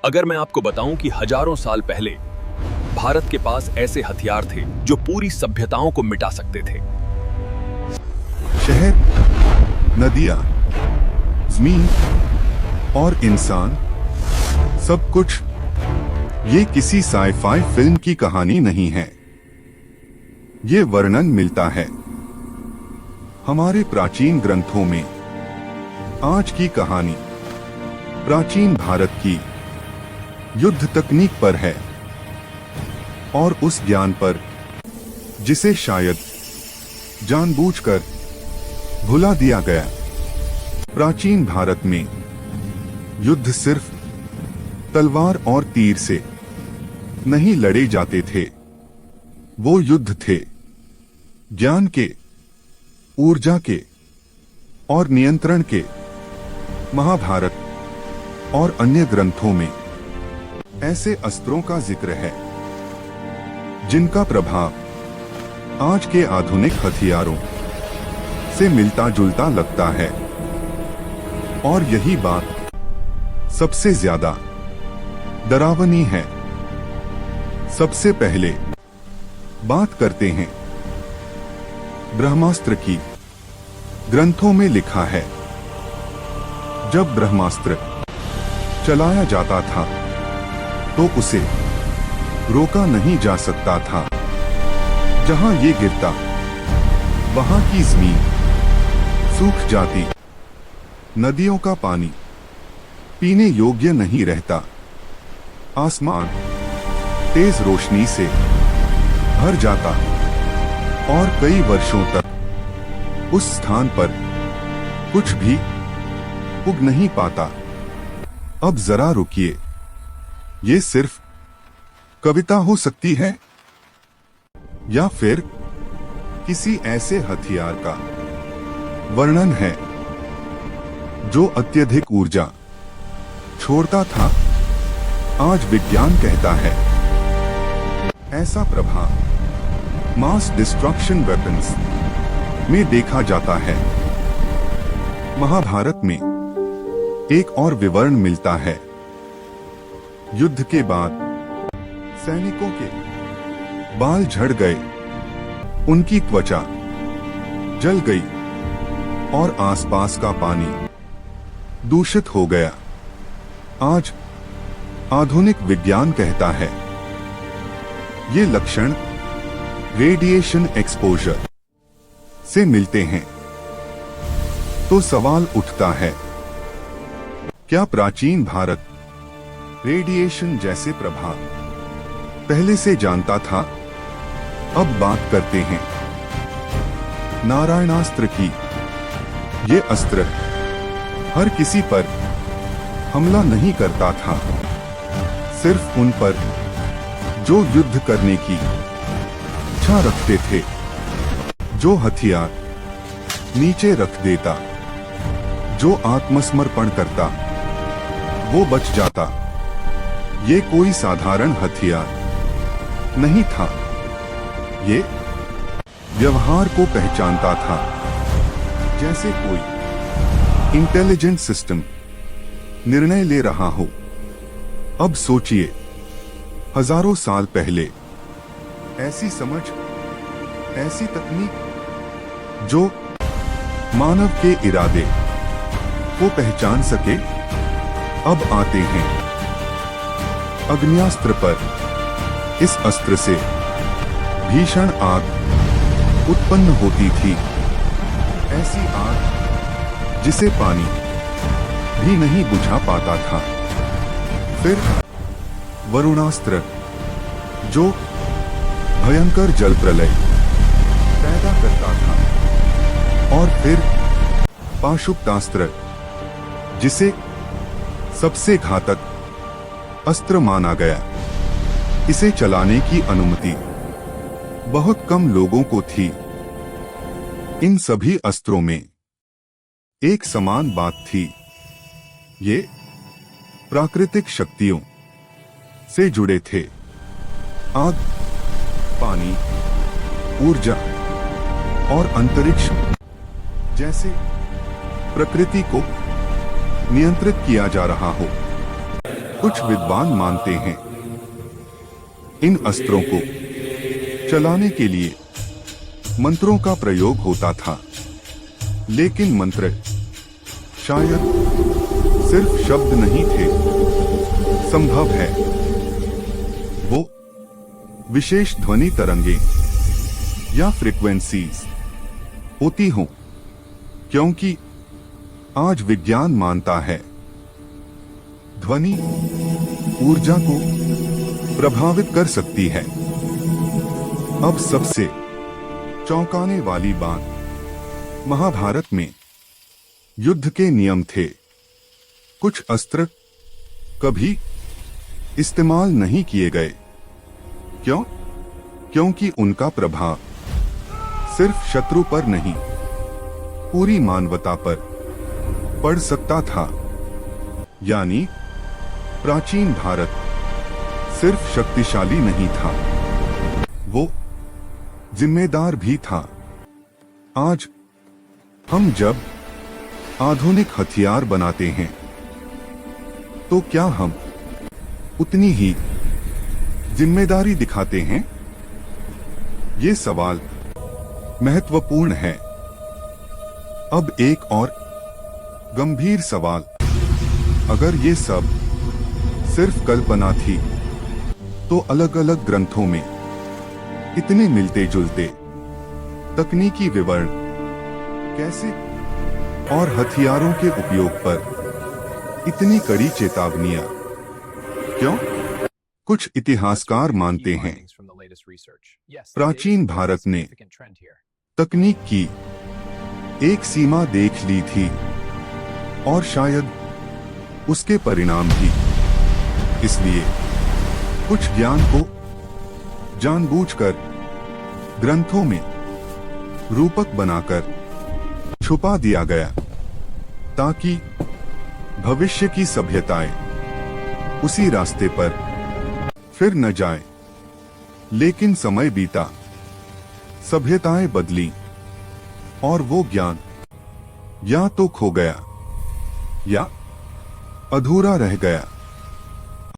अगर मैं आपको बताऊं कि हजारों साल पहले भारत के पास ऐसे हथियार थे जो पूरी सभ्यताओं को मिटा सकते थे। शहर, नदियां, जमीन और इंसान, सब कुछ, ये किसी साइ-फाई फिल्म की कहानी नहीं है। ये वर्णन मिलता है हमारे प्राचीन ग्रंथों में। आज की कहानी प्राचीन भारत की युद्ध तकनीक पर है और उस ज्ञान पर जिसे शायद जानबूझकर भुला दिया गया। प्राचीन भारत में युद्ध सिर्फ तलवार और तीर से नहीं लड़े जाते थे। वो युद्ध थे ज्ञान के, ऊर्जा के और नियंत्रण के। महाभारत और अन्य ग्रंथों में ऐसे अस्त्रों का जिक्र है जिनका प्रभाव आज के आधुनिक हथियारों से मिलता जुलता लगता है। और यही बात सबसे ज्यादा डरावनी है। सबसे पहले बात करते हैं ब्रह्मास्त्र की। ग्रंथों में लिखा है, जब ब्रह्मास्त्र चलाया जाता था तो उसे रोका नहीं जा सकता था। जहां ये गिरता वहां की जमीन सूख जाती, नदियों का पानी पीने योग्य नहीं रहता, आसमान तेज रोशनी से भर जाता और कई वर्षों तक उस स्थान पर कुछ भी उग नहीं पाता। अब जरा रुकिए, ये सिर्फ कविता हो सकती है या फिर किसी ऐसे हथियार का वर्णन है जो अत्यधिक ऊर्जा छोड़ता था। आज विज्ञान कहता है ऐसा प्रभाव मास डिस्ट्रक्शन वेपन्स में देखा जाता है। महाभारत में एक और विवरण मिलता है। युद्ध के बाद सैनिकों के बाल झड़ गए, उनकी त्वचा जल गई और आसपास का पानी दूषित हो गया। आज आधुनिक विज्ञान कहता है ये लक्षण रेडिएशन एक्सपोजर से मिलते हैं। तो सवाल उठता है, क्या प्राचीन भारत रेडिएशन जैसे प्रभाव पहले से जानता था? अब बात करते हैं नारायणास्त्र की। ये अस्त्र हर किसी पर हमला नहीं करता था, सिर्फ उन पर जो युद्ध करने की इच्छा रखते थे। जो हथियार नीचे रख देता, जो आत्मसमर्पण करता, वो बच जाता। ये कोई साधारण हथियार नहीं था, ये व्यवहार को पहचानता था, जैसे कोई इंटेलिजेंट सिस्टम निर्णय ले रहा हो। अब सोचिए, हजारों साल पहले ऐसी समझ, ऐसी तकनीक जो मानव के इरादे को पहचान सके। अब आते हैं अग्न्यास्त्र पर। इस अस्त्र से भीषण आग उत्पन्न होती थी, ऐसी आग जिसे पानी भी नहीं बुझा पाता था। फिर वरुणास्त्र, जो भयंकर जल प्रलय पैदा करता था। और फिर पाशुपतास्त्र, जिसे सबसे घातक अस्त्र माना गया। इसे चलाने की अनुमति बहुत कम लोगों को थी। इन सभी अस्त्रों में एक समान बात थी, ये प्राकृतिक शक्तियों से जुड़े थे। आग, पानी, ऊर्जा और अंतरिक्ष जैसे प्रकृति को नियंत्रित किया जा रहा हो। कुछ विद्वान मानते हैं इन अस्त्रों को चलाने के लिए मंत्रों का प्रयोग होता था, लेकिन मंत्र शायद सिर्फ शब्द नहीं थे। संभव है वो विशेष ध्वनि तरंगे या फ्रीक्वेंसीज होती हों, क्योंकि आज विज्ञान मानता है ध्वनि ऊर्जा को प्रभावित कर सकती है। अब सबसे चौंकाने वाली बात, महाभारत में युद्ध के नियम थे। कुछ अस्त्र कभी इस्तेमाल नहीं किए गए। क्यों? क्योंकि उनका प्रभाव सिर्फ शत्रु पर नहीं, पूरी मानवता पर पड़ सकता था। यानी प्राचीन भारत सिर्फ शक्तिशाली नहीं था, वो जिम्मेदार भी था। आज हम जब आधुनिक हथियार बनाते हैं, तो क्या हम उतनी ही जिम्मेदारी दिखाते हैं? ये सवाल महत्वपूर्ण है। अब एक और गंभीर सवाल, अगर ये सब सिर्फ कल्पना थी, तो अलग अलग ग्रंथों में इतने मिलते जुलते तकनीकी विवरण कैसे, और हथियारों के उपयोग पर इतनी कड़ी चेतावनियां क्यों? कुछ इतिहासकार मानते हैं प्राचीन भारत ने तकनीक की एक सीमा देख ली थी, और शायद उसके परिणाम भी। इसलिए कुछ ज्ञान को जानबूझकर ग्रंथों में रूपक बनाकर छुपा दिया गया, ताकि भविष्य की सभ्यताएं उसी रास्ते पर फिर न जाए। लेकिन समय बीता, सभ्यताएं बदली, और वो ज्ञान या तो खो गया या अधूरा रह गया।